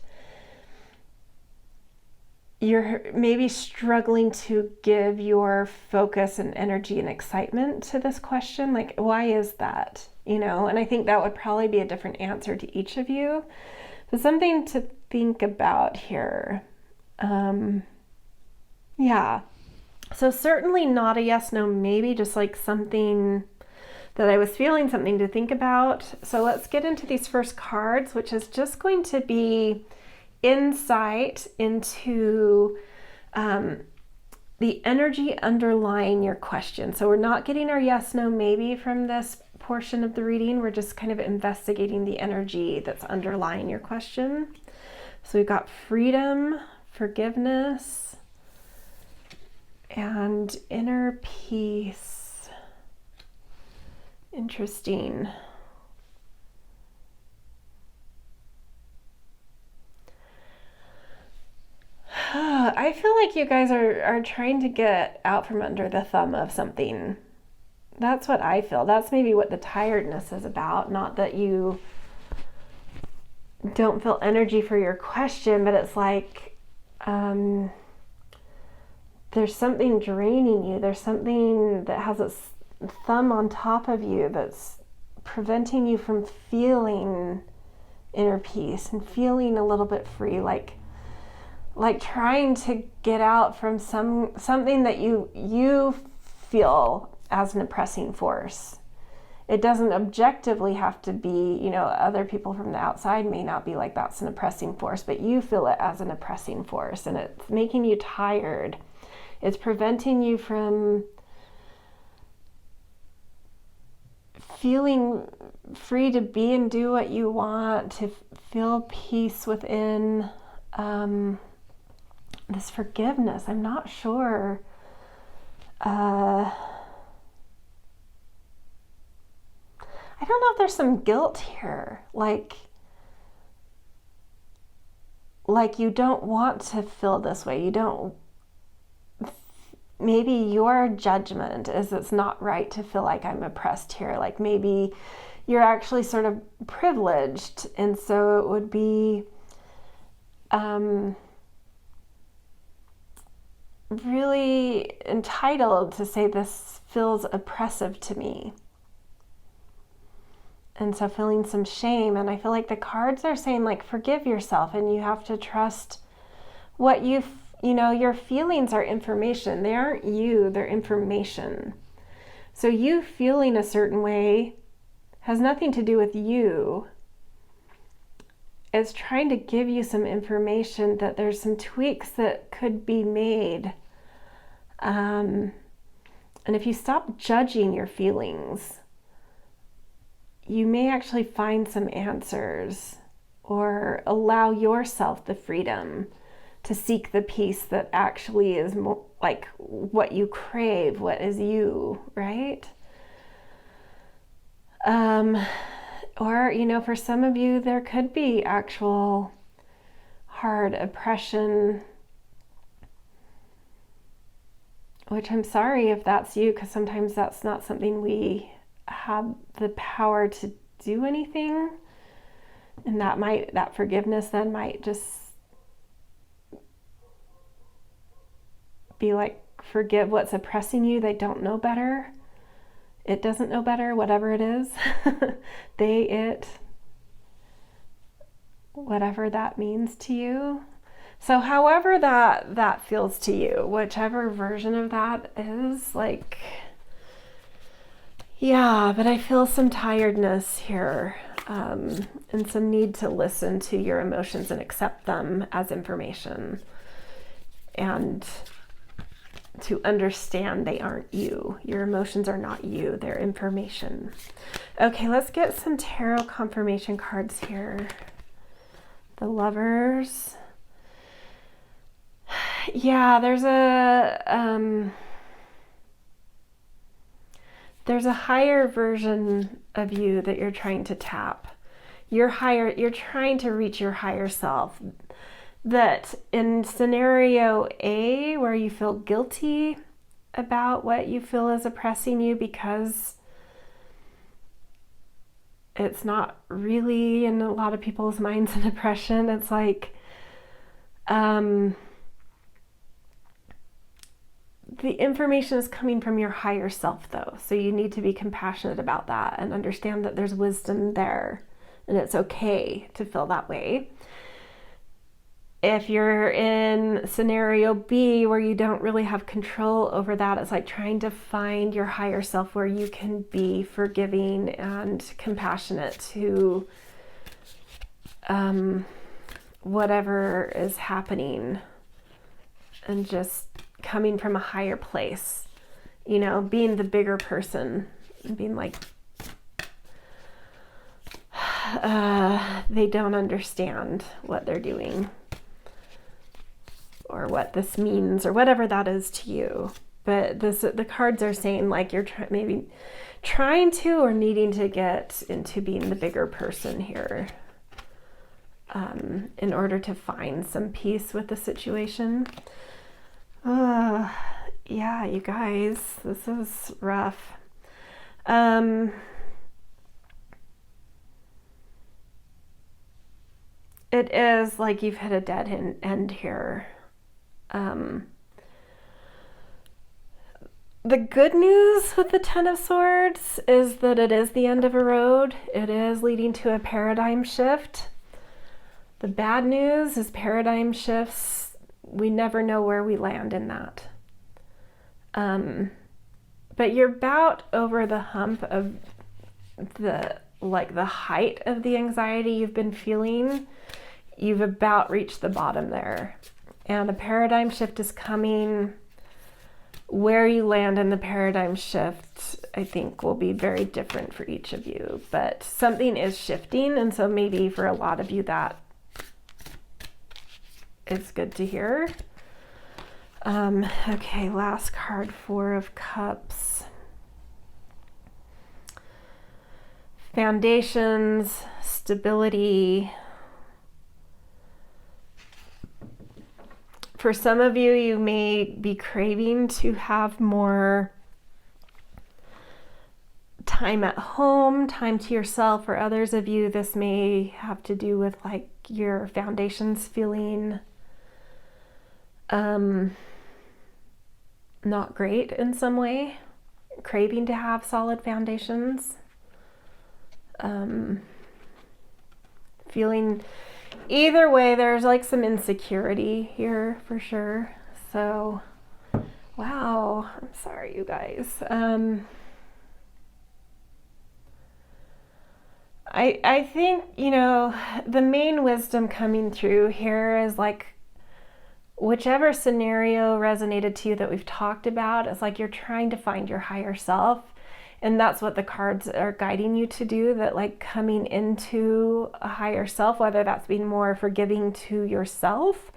you're maybe struggling to give your focus and energy and excitement to this question? Like, why is that? You know, and I think that would probably be a different answer to each of you. So something to think about here. Yeah. So certainly not a yes, no, maybe, just like something that I was feeling, something to think about. So let's get into these first cards, which is just going to be insight into the energy underlying your question. So we're not getting our yes, no, maybe from this portion of the reading. We're just kind of investigating the energy that's underlying your question. So we've got freedom, forgiveness, and inner peace. Interesting. I feel like you guys are trying to get out from under the thumb of something. That's what I feel. That's maybe what the tiredness is about. Not that you don't feel energy for your question, but it's like there's something draining you. There's something that has its thumb on top of you that's preventing you from feeling inner peace and feeling a little bit free, like trying to get out from something that you feel as an oppressing force. It doesn't objectively have to be, you know, other people from the outside may not be like that's an oppressing force, but you feel it as an oppressing force, and it's making you tired. It's preventing you from feeling free to be and do what you want, to feel peace within this forgiveness. I'm not sure. I don't know if there's some guilt here, like you don't want to feel this way. You don't, maybe your judgment is it's not right to feel like I'm oppressed here. Like maybe you're actually sort of privileged, and so it would be really entitled to say this feels oppressive to me. And so feeling some shame, and I feel like the cards are saying like forgive yourself, and you have to trust what you know, your feelings are information. They aren't you, they're information. So you feeling a certain way has nothing to do with you. is trying to give you some information that there's some tweaks that could be made. And if you stop judging your feelings, you may actually find some answers, or allow yourself the freedom to seek the peace that actually is more like what you crave, what is you, right? Or, you know, for some of you, there could be actual hard oppression, which I'm sorry if that's you, because sometimes that's not something we have the power to do anything. And that forgiveness then might just be like, forgive what's oppressing you. They don't know better. It doesn't know better, whatever it is. They, it, whatever that means to you. So however that feels to you, whichever version of that is, like, yeah, but I feel some tiredness here, and some need to listen to your emotions and accept them as information, and to understand they aren't you. Your emotions are not you, they're information. Okay, let's get some tarot confirmation cards here. The Lovers. Yeah, there's a higher version of you that you're trying to tap. You're trying to reach your higher self. That in scenario A, where you feel guilty about what you feel is oppressing you because it's not really, in a lot of people's minds, an oppression. It's like, the information is coming from your higher self, though. So you need to be compassionate about that and understand that there's wisdom there, and it's okay to feel that way. If you're in scenario B, where you don't really have control over that, it's like trying to find your higher self where you can be forgiving and compassionate to whatever is happening, and just coming from a higher place, you know, being the bigger person, and being like, they don't understand what they're doing, or what this means, or whatever that is to you. But the cards are saying, like, you're maybe trying to, or needing to get into being the bigger person here, in order to find some peace with the situation. Yeah, you guys, this is rough. It is like you've hit a dead end here. The good news with the Ten of Swords is that it is the end of a road. It is leading to a paradigm shift. The bad news is paradigm shifts, we never know where we land in that. But you're about over the hump of the height of the anxiety you've been feeling. You've about reached the bottom there. And a paradigm shift is coming. Where you land in the paradigm shift, I think, will be very different for each of you. But something is shifting, and so maybe for a lot of you that is good to hear. Okay, last card, Four of Cups. Foundations, stability. For some of you, you may be craving to have more time at home, time to yourself. For others of you, this may have to do with like your foundations feeling not great in some way, craving to have solid foundations, feeling either way. There's like some insecurity here for sure. So wow, I'm sorry, you guys. I think, you know, the main wisdom coming through here is like, whichever scenario resonated to you that we've talked about, it's like you're trying to find your higher self. And that's what the cards are guiding you to do, that like coming into a higher self, whether that's being more forgiving to yourself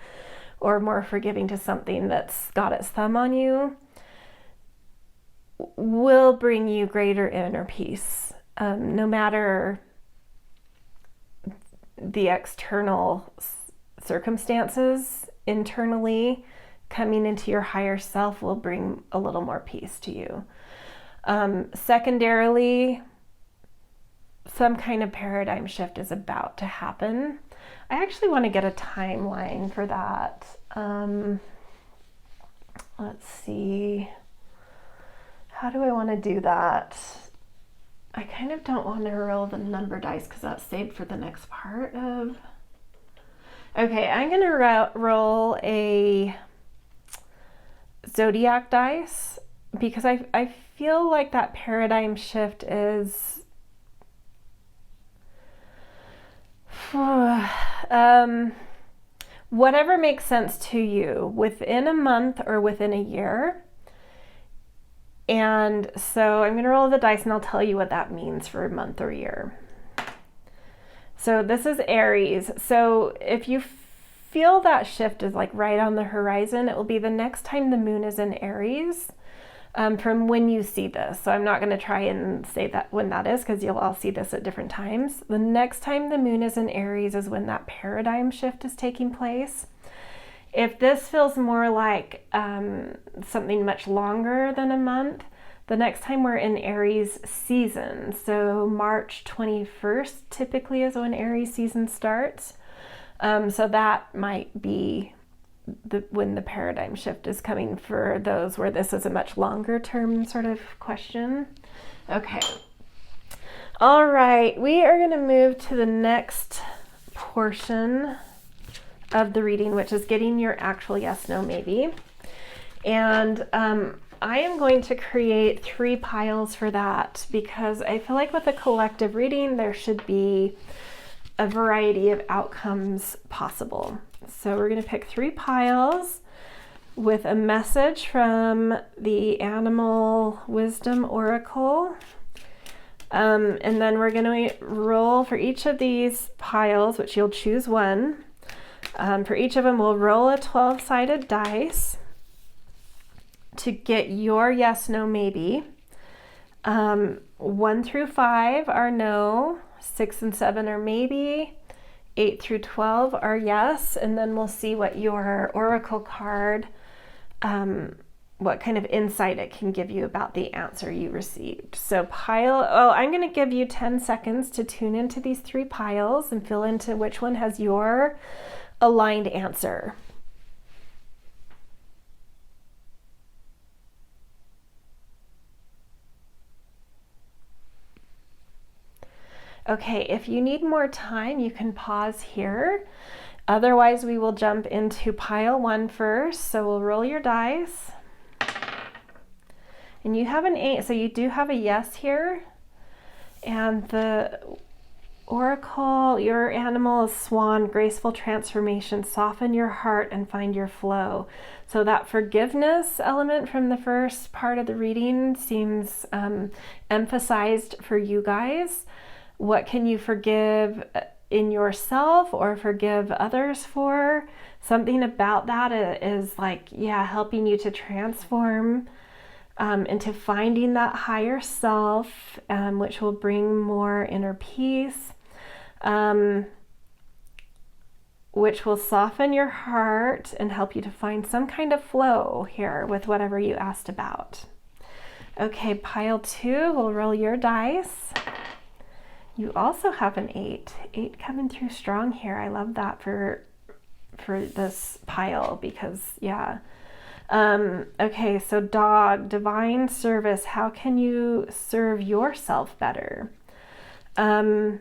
or more forgiving to something that's got its thumb on you, will bring you greater inner peace. No matter the external circumstances, internally, coming into your higher self will bring a little more peace to you. Secondarily, some kind of paradigm shift is about to happen. I actually want to get a timeline for that. Let's see. How do I want to do that? I kind of don't want to roll the number dice because that's saved for the next part of... Okay, I'm going to roll a Zodiac dice because I feel like that paradigm shift is... whatever makes sense to you within a month or within a year. And so I'm going to roll the dice and I'll tell you what that means for a month or year. So this is Aries. So if you feel that shift is like right on the horizon, it will be the next time the moon is in Aries, from when you see this. So I'm not going to try and say that when that is, because you'll all see this at different times. The next time the moon is in Aries is when that paradigm shift is taking place. If this feels more like something much longer than a month, the next time we're in Aries season, so March 21st typically is when Aries season starts. So that might be when the paradigm shift is coming for those where this is a much longer term sort of question. Okay. All right, we are going to move to the next portion of the reading, which is getting your actual yes, no, maybe. And I am going to create 3 piles for that because I feel like with a collective reading, there should be a variety of outcomes possible. So we're going to pick 3 piles with a message from the Animal Wisdom Oracle. And then we're going to roll for each of these piles, which you'll choose one. For each of them, we'll roll a 12-sided dice to get your yes, no, maybe. 1 through 5 are no, 6 and 7 are maybe, 8 through 12 are yes, and then we'll see what your oracle card, what kind of insight it can give you about the answer you received. So I'm going to give you 10 seconds to tune into these 3 piles and fill into which one has your aligned answer. Okay, if you need more time, you can pause here. Otherwise, we will jump into pile 1 first. So we'll roll your dice. And you have an 8, so you do have a yes here. And the oracle, your animal is swan, graceful transformation, soften your heart and find your flow. So that forgiveness element from the first part of the reading seems emphasized for you guys. What can you forgive in yourself or forgive others for? Something about that is like, yeah, helping you to transform into finding that higher self, which will bring more inner peace, which will soften your heart and help you to find some kind of flow here with whatever you asked about. Okay, pile 2, we'll roll your dice. You also have an 8. 8 coming through strong here. I love that for this pile because, yeah. Okay, so dog, divine service. How can you serve yourself better? Again,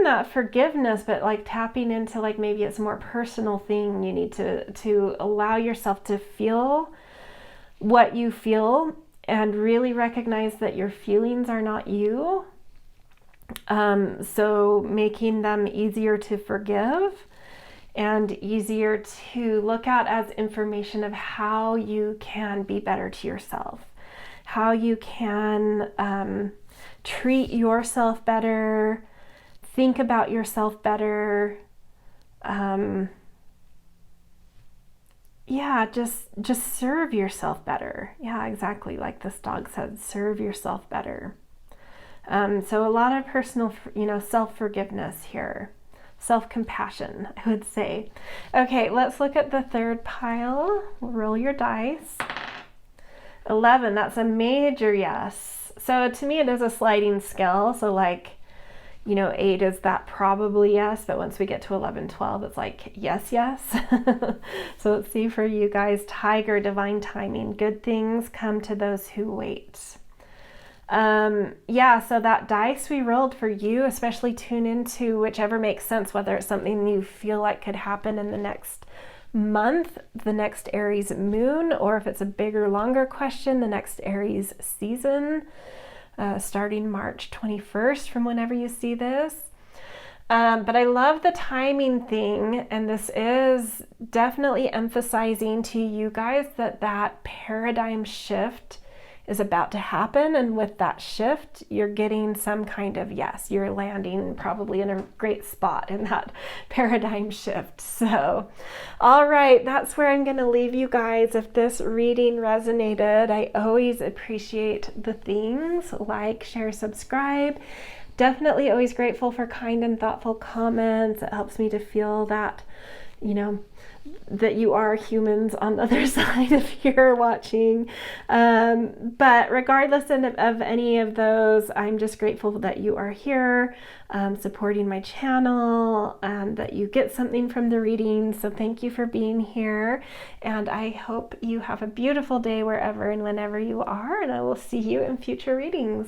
that forgiveness, but like tapping into like maybe it's a more personal thing. You need to allow yourself to feel what you feel and really recognize that your feelings are not you. So making them easier to forgive and easier to look at as information of how you can be better to yourself, how you can treat yourself better, think about yourself better. Yeah, just serve yourself better. Yeah, exactly. Like this dog said, serve yourself better. So a lot of personal, self-forgiveness here. Self-compassion, I would say. Okay, let's look at the third pile. Roll your dice. 11, that's a major yes. So to me, it is a sliding scale. So like, 8 is that probably yes, but once we get to 11, 12, it's like yes, yes. So let's see for you guys. Tiger, divine timing. Good things come to those who wait. So that dice we rolled for you, especially tune into whichever makes sense, whether it's something you feel like could happen in the next month, the next Aries moon, or if it's a bigger, longer question, the next Aries season, starting March 21st from whenever you see this. But I love the timing thing, and this is definitely emphasizing to you guys that paradigm shift is about to happen, and with that shift you're getting some kind of yes, you're landing probably in a great spot in that paradigm shift. So all right, that's where I'm going to leave you guys. If this reading resonated, I always appreciate the things like, share, subscribe. Definitely always grateful for kind and thoughtful comments. It helps me to feel that that you are humans on the other side if you're watching. But regardless of any of those, I'm just grateful that you are here, supporting my channel, and that you get something from the reading. So thank you for being here, and I hope you have a beautiful day wherever and whenever you are, and I will see you in future readings.